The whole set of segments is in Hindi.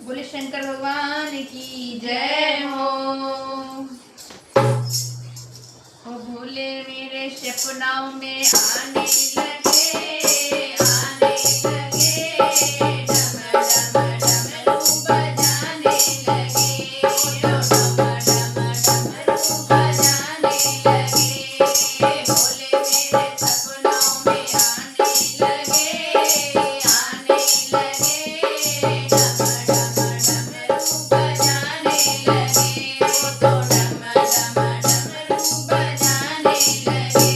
बोले शंकर भगवान की जय हो। ओ भोले मेरे सपनाओं में आने लगे, आने लगे, डम डम डमरू बजाने लगे, ओ डम डम डमरू बजाने लगे। भोले मेरे सपनों में आने लगे, आने लगे, डम डम डमरू बजाने लगे, ओ तो डम डम डमरू बजाने लगे।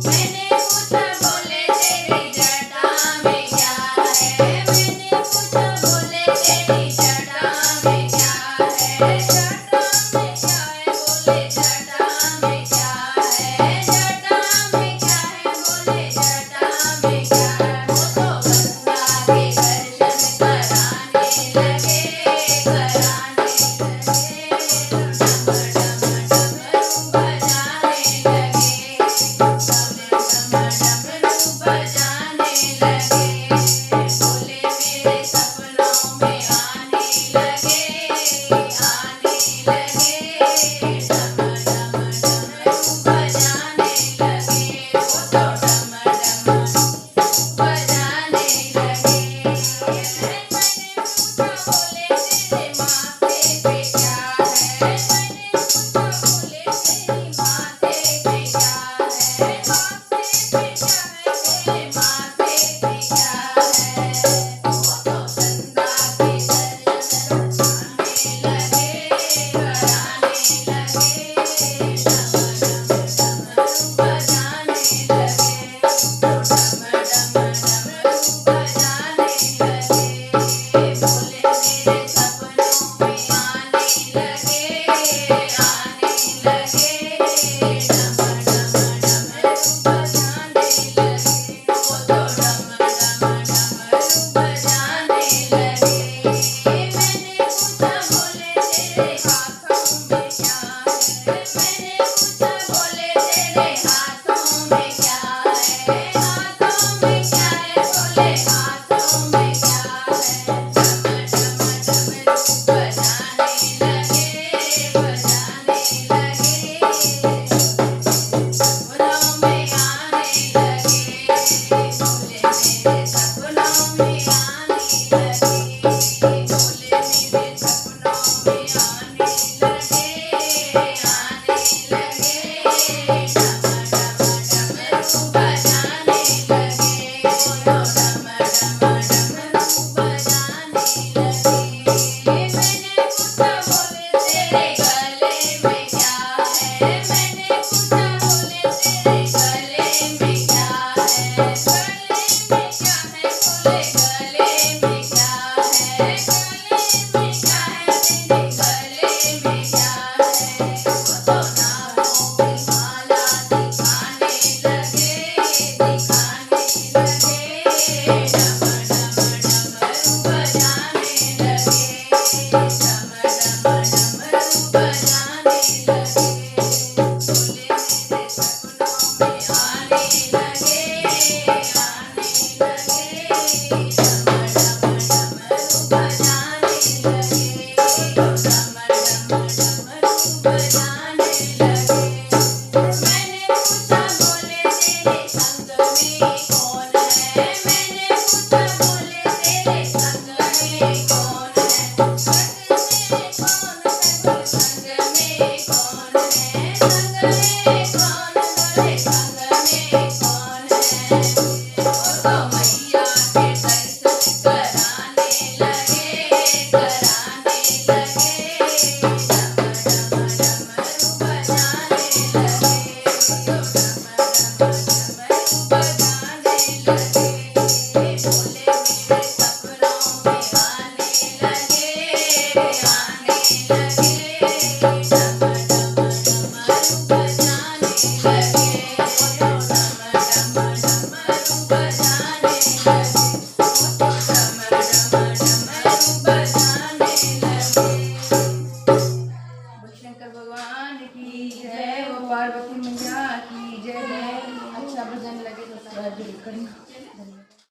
मैंने पूछा भोले तेरी जटा में क्या है, मैंने पूछा भोले तेरी जटा में क्या है, जटा में क्या है बोले जटा में क्या है, जटा में क्या है बोले जटा में क्या है। वो तो गंगा के दर्शन कराने लगे, कराने लगे, डम डम डमरू बजाने लगे, डम डम डमरू बजाने लगे। भोले मेरे सपनों में आने लगे, आने लगे, डम डम डमरू बजाने लगे, वो तो डम डम बजाने लगे। मैंने पूछा भोले तेरे माथे पे क्या है, मैंने पूछा भोले तेरी माथे पे क्या है, माथे पे क्या है तेरे माथे पे क्या है। वो तो गंगा के दर्शन कराने लगे, कराने लगे, डम डम डमरू बजाने लगे, तो डम डम डमरू बजाने लगे। भोले मेरे सपनों में आने लगे, आने लगे, डम डम डमरू बजाने लगे, वो तो डम डम डमरू बजाने लगे। मैंने पूछा भोले तेरे हाथों में क्या है, मैंने पूछा भोले तेरे हाथों में क्या है, हाथों में क्या है बोले हाथों में क्या है। डम डम डमरू बजाने लगे, बजाने लगे, सपनों में आने लगे, भोले मेरे सपनों में आने लगे, भोले मेरे सपनों में आने लगे, आने लगे, डम डम डमरू बजाने लगे, वो तो डम डम डमरू बजाने लगे। मैंने पूछा भोले तेरे गले में क्या है, मैंने पूछा भोले तेरे गले में क्या है, गले में क्या है बोले गले में क्या है, गले में क्या है तेरे गले में क्या है। वो तो नागों की माला दिखाने लगे, दिखाने लगे, डम डम डमरू बजाने लगे, डम डम डमरू बजाने लगे। भोले मेरे सपनों में आने लगे, आने लगे, डम डम डमरू बजाने लगे, तो डम डम डमरू बजाने लगे। मैंने पूछा भोले तेरे संग में कौन है, मैंने पूछा भोले तेरे संग में कौन है, संग में कौन है, संग में कौन है, संग में कौन बोले संग में कौन है। वो तो मैया के दर्शन कराने लगे, कराने लगे, डम डम डमरू बजाने लगे, तो डम डम डमरू बजाने लगे। भोले मेरे